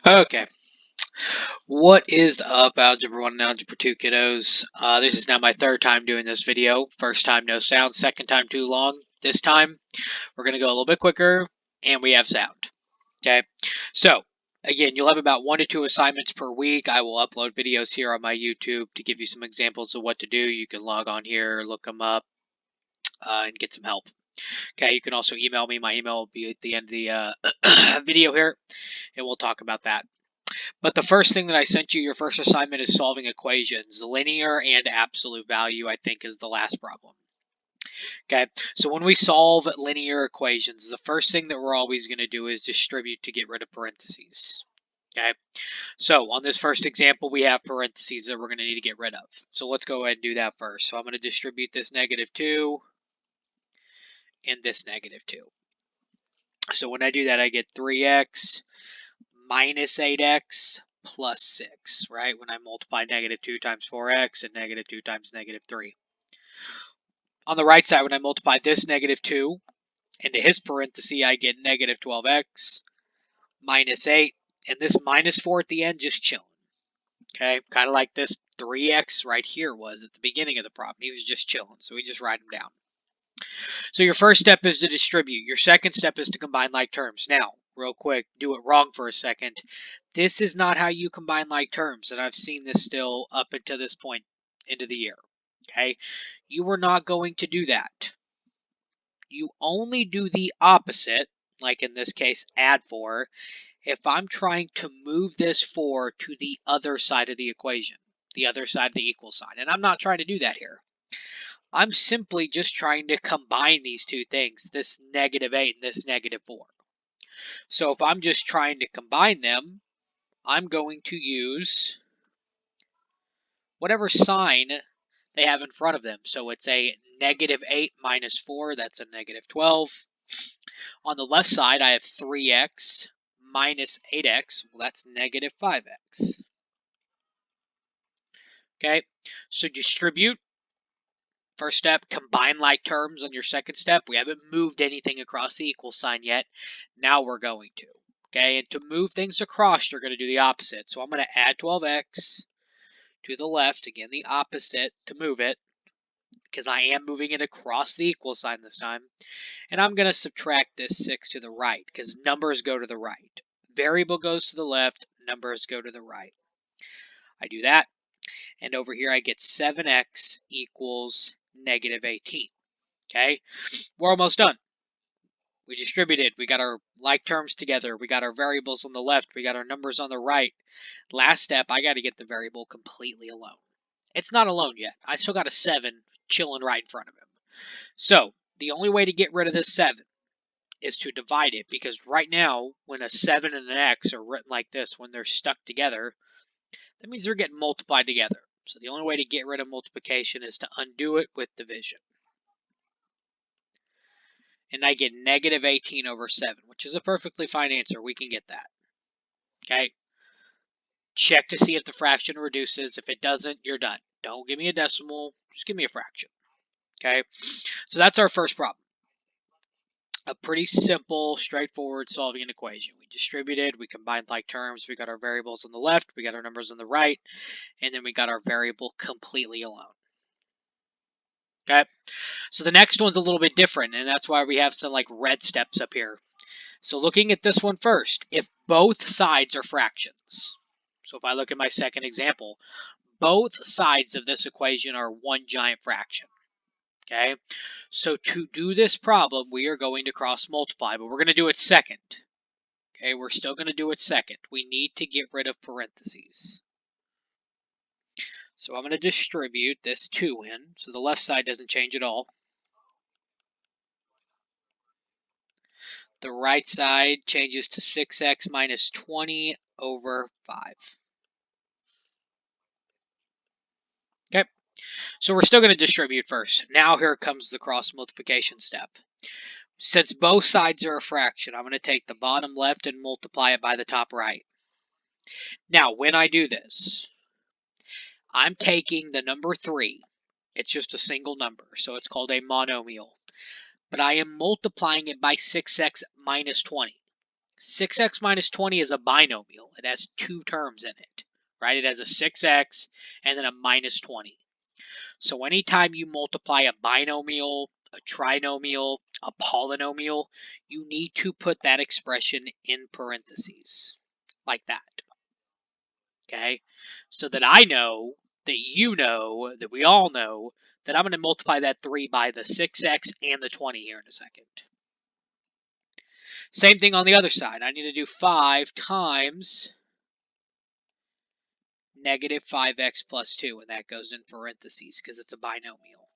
Okay, what is up, Algebra 1 and Algebra 2 kiddos? This is now my third time doing this video. First time no sound, second time too long. This time we're going to go a little bit quicker and we have sound. Okay, so again, you'll have about 1 to 2 assignments per week. I will upload videos here on my YouTube to give you some examples of what to do. You can log on here, look them up, and get some help. Okay, you can also email me. My email will be at the end of the video here, and we'll talk about that. But the first thing that I sent you, your first assignment is solving equations. Linear and absolute value, I think, is the last problem. Okay, so when we solve linear equations, the first thing that we're always going to do is distribute to get rid of parentheses. Okay, so on this first example, we have parentheses that we're going to need to get rid of. So let's go ahead and do that first. So I'm going to distribute this -2 and this -2. So when I do that, I get 3x minus 8x plus 6, right? When I multiply -2 times 4x and -2 times -3. On the right side, when I multiply this -2 into his parenthesis, I get -12x minus 8, and this -4 at the end just chilling. Okay, kind of like this 3x right here was at the beginning of the problem. He was just chilling, so we just write him down. So your first step is to distribute. Your second step is to combine like terms. Now, real quick, do it wrong for a second. This is not how you combine like terms, and I've seen this still up until this point into the year. Okay, you are not going to do that. You only do the opposite, like in this case, add 4, if I'm trying to move this 4 to the other side of the equation, the other side of the equal sign. And I'm not trying to do that here. I'm simply just trying to combine these two things, this -8 and this -4. So if I'm just trying to combine them, I'm going to use whatever sign they have in front of them. So it's a -8 minus 4, that's a -12. On the left side, I have 3x minus 8x, well, that's -5x. Okay, so distribute. First step, combine like terms on your second step. We haven't moved anything across the equal sign yet. Now we're going to. Okay, and to move things across, you're going to do the opposite. So I'm going to add 12x to the left, again, the opposite to move it, because I am moving it across the equal sign this time. And I'm going to subtract this 6 to the right, because numbers go to the right. Variable goes to the left, numbers go to the right. I do that, and over here I get 7x equals -18. Okay, we're almost done. We distributed, we got our like terms together, we got our variables on the left, we got our numbers on the right. Last step, I got to get the variable completely alone. It's not alone yet. I still got a 7 chilling right in front of him. So the only way to get rid of this 7 is to divide it, because right now, when a 7 and an x are written like this, when they're stuck together, that means they're getting multiplied together. So the only way to get rid of multiplication is to undo it with division. And I get -18 over 7, which is a perfectly fine answer. We can get that. Okay? Check to see if the fraction reduces. If it doesn't, you're done. Don't give me a decimal. Just give me a fraction. Okay? So that's our first problem. A pretty simple, straightforward solving an equation. We distributed, we combined like terms, we got our variables on the left, we got our numbers on the right, and then we got our variable completely alone. Okay? So the next one's a little bit different, and that's why we have some like red steps up here. So looking at this one first, if both sides are fractions, so if I look at my second example, both sides of this equation are one giant fraction. Okay, so to do this problem, we are going to cross multiply, but we're going to do it second. Okay, we're still going to do it second. We need to get rid of parentheses. So I'm going to distribute this 2 in, so the left side doesn't change at all. The right side changes to 6x minus 20 over 5. Okay, so we're still going to distribute first. Now here comes the cross multiplication step. Since both sides are a fraction, I'm going to take the bottom left and multiply it by the top right. Now, when I do this, I'm taking the number 3. It's just a single number, so it's called a monomial. But I am multiplying it by 6x minus 20. 6x minus 20 is a binomial. It has two terms in it, right? It has a 6x and then a minus 20. So anytime you multiply a binomial, a trinomial, a polynomial, you need to put that expression in parentheses, like that. Okay? So that I know, that you know, that we all know, that I'm going to multiply that 3 by the 6x and the 20 here in a second. Same thing on the other side. I need to do 5 times negative 5x plus 2, and that goes in parentheses because it's a binomial.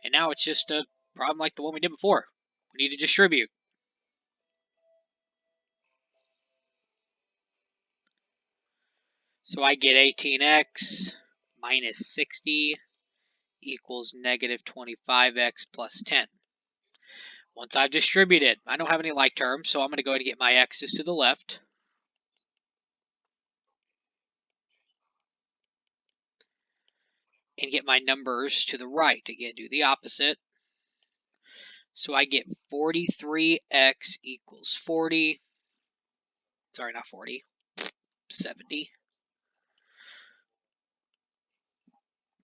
And now it's just a problem like the one we did before. We need to distribute. So I get 18x minus 60 equals negative 25x plus 10. Once I've distributed, I don't have any like terms, so I'm going to go ahead and get my x's to the left. And get my numbers to the right. Again, do the opposite. So I get 43x equals 40. Sorry, not 40. 70.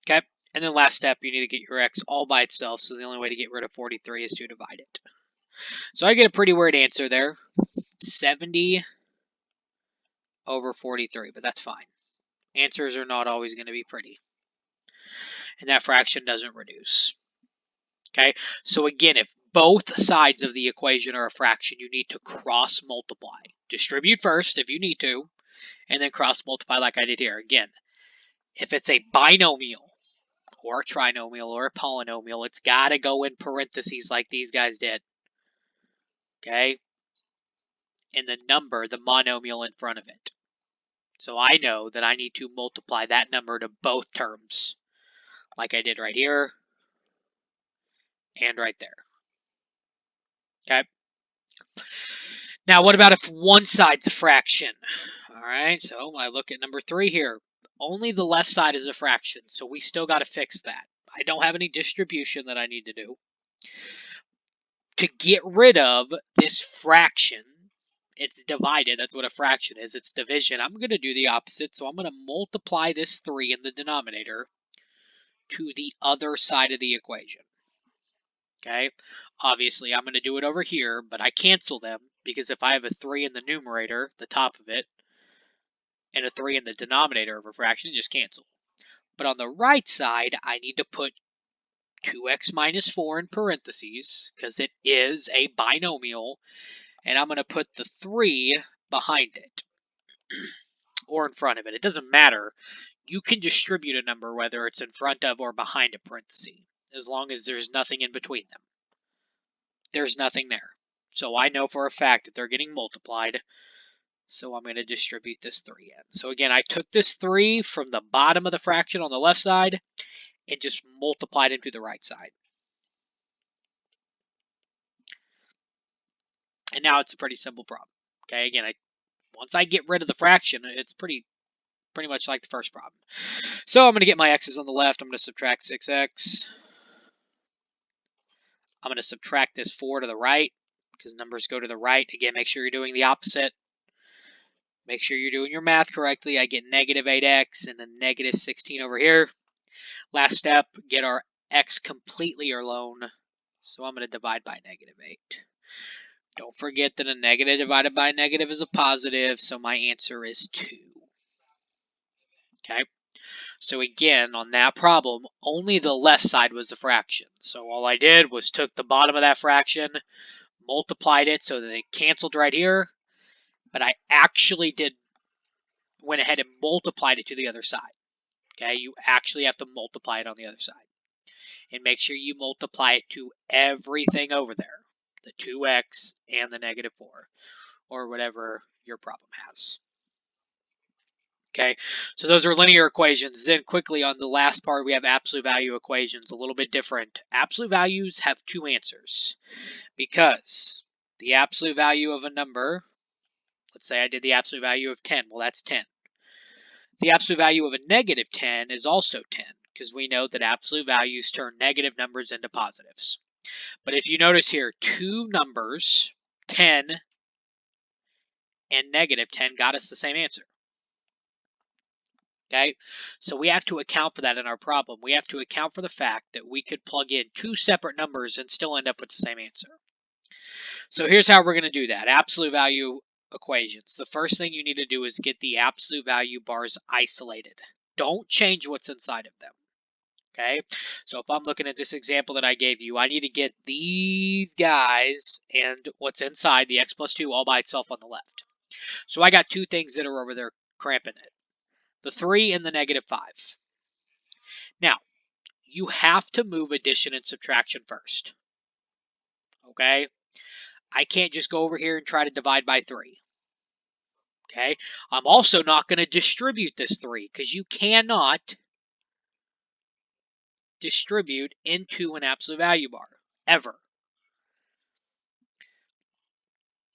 Okay. And then last step, you need to get your x all by itself. So the only way to get rid of 43 is to divide it. So I get a pretty weird answer there. 70 over 43, but that's fine. Answers are not always going to be pretty. And that fraction doesn't reduce. Okay, so again, if both sides of the equation are a fraction, you need to cross multiply. Distribute first if you need to, and then cross multiply like I did here. Again, if it's a binomial or a trinomial or a polynomial, it's got to go in parentheses like these guys did. Okay, and the number, the monomial in front of it. So I know that I need to multiply that number to both terms, like I did right here and right there. Okay. Now, what about if one side's a fraction? All right, so I look at number 3 here. Only the left side is a fraction, so we still got to fix that. I don't have any distribution that I need to do. To get rid of this fraction, it's divided. That's what a fraction is. It's division. I'm going to do the opposite, so I'm going to multiply this 3 in the denominator to the other side of the equation. Okay, obviously I'm going to do it over here, but I cancel them because if I have a 3 in the numerator, the top of it, and a 3 in the denominator of a fraction, just cancel. But on the right side, I need to put 2x minus 4 in parentheses because it is a binomial, and I'm going to put the 3 behind it or in front of it. It doesn't matter. You can distribute a number whether it's in front of or behind a parenthesis, as long as there's nothing in between them. There's nothing there. So I know for a fact that they're getting multiplied. So I'm going to distribute this 3 in. So again, I took this 3 from the bottom of the fraction on the left side and just multiplied it to the right side. And now it's a pretty simple problem. Okay, again, once I get rid of the fraction, it's pretty much like the first problem. So I'm going to get my x's on the left. I'm going to subtract 6x. I'm going to subtract this 4 to the right because numbers go to the right. Again, make sure you're doing the opposite. Make sure you're doing your math correctly. I get negative 8x and then negative 16 over here. Last step, get our x completely alone. So I'm going to divide by negative 8. Don't forget that a negative divided by a negative is a positive, so my answer is 2. Okay, so again, on that problem, only the left side was the fraction. So all I did was took the bottom of that fraction, multiplied it so that they canceled right here, but I actually went ahead and multiplied it to the other side. Okay, you actually have to multiply it on the other side. And make sure you multiply it to everything over there. The 2x and the negative 4. Or whatever your problem has. Okay, so those are linear equations. Then quickly on the last part, we have absolute value equations, a little bit different. Absolute values have 2 answers because the absolute value of a number, let's say I did the absolute value of 10, well that's 10. The absolute value of a negative 10 is also 10 because we know that absolute values turn negative numbers into positives. But if you notice here, 2 numbers, 10 and negative 10 got us the same answer. Okay, so we have to account for that in our problem. We have to account for the fact that we could plug in two separate numbers and still end up with the same answer. So here's how we're going to do that. Absolute value equations. The first thing you need to do is get the absolute value bars isolated. Don't change what's inside of them. Okay, so if I'm looking at this example that I gave you, I need to get these guys and what's inside the x plus 2 all by itself on the left. So I got two things that are over there cramping it. The 3 and the negative 5. Now, you have to move addition and subtraction first. Okay? I can't just go over here and try to divide by 3. Okay? I'm also not going to distribute this 3 because you cannot distribute into an absolute value bar, ever.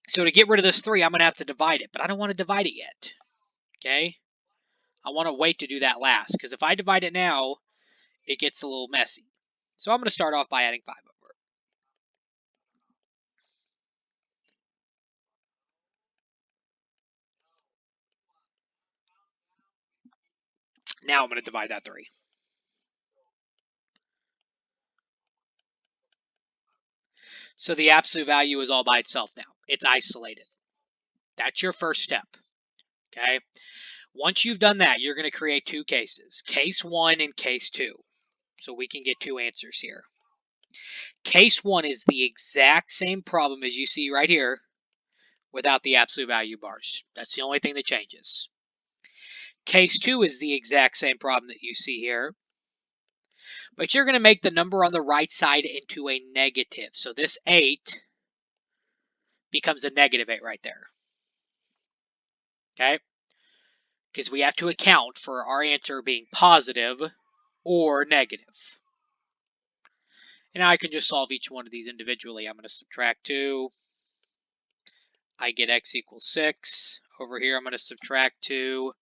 So to get rid of this 3, I'm going to have to divide it, but I don't want to divide it yet. Okay? I want to wait to do that last, because if I divide it now, it gets a little messy. So I'm going to start off by adding 5 over it. Now I'm going to divide that 3. So the absolute value is all by itself now. It's isolated. That's your first step. Okay? Once you've done that, you're going to create two cases. Case 1 and case 2. So we can get two answers here. Case 1 is the exact same problem as you see right here without the absolute value bars. That's the only thing that changes. Case 2 is the exact same problem that you see here, but you're going to make the number on the right side into a negative. So this 8 becomes a negative 8 right there. Okay? Because we have to account for our answer being positive or negative. And now I can just solve each one of these individually. I'm going to subtract 2. I get x equals 6. Over here, I'm going to subtract 2.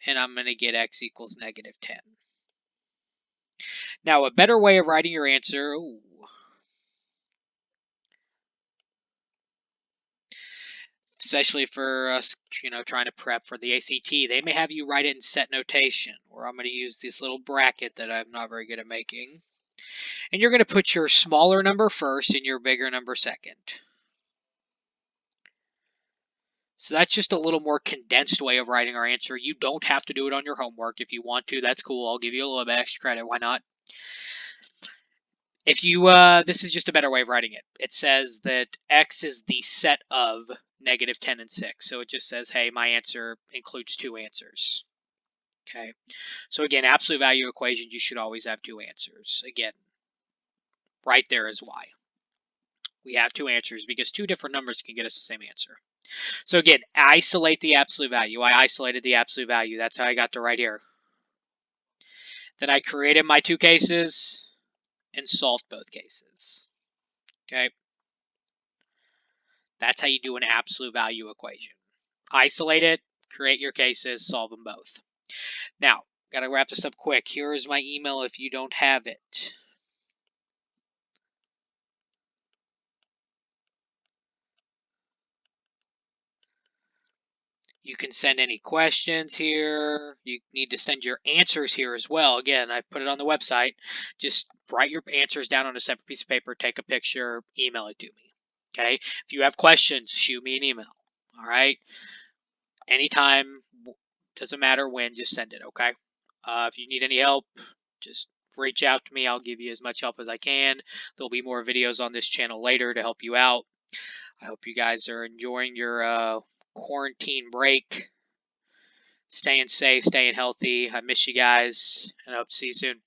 And I'm going to get x equals negative 10. Now, a better way of writing your answer... especially for us, trying to prep for the ACT, they may have you write it in set notation, where I'm going to use this little bracket that I'm not very good at making. And you're going to put your smaller number first and your bigger number second. So that's just a little more condensed way of writing our answer. You don't have to do it on your homework. If you want to, that's cool. I'll give you a little bit extra credit. Why not? If you, this is just a better way of writing it. It says that x is the set of negative 10 and 6. So it just says, hey, my answer includes two answers. Okay. So again, absolute value equations, you should always have two answers. Again, right there is why. We have two answers because two different numbers can get us the same answer. So again, isolate the absolute value. I isolated the absolute value. That's how I got to right here. Then I created my two cases and solved both cases. Okay. That's how you do an absolute value equation. Isolate it, create your cases, solve them both. Now, got to wrap this up quick. Here is my email if you don't have it. You can send any questions here. You need to send your answers here as well. Again, I put it on the website. Just write your answers down on a separate piece of paper, take a picture, email it to me. Okay? If you have questions, shoot me an email. All right? Anytime, doesn't matter when, just send it, okay? If you need any help, just reach out to me. I'll give you as much help as I can. There'll be more videos on this channel later to help you out. I hope you guys are enjoying your quarantine break. Staying safe, staying healthy. I miss you guys, and I hope to see you soon.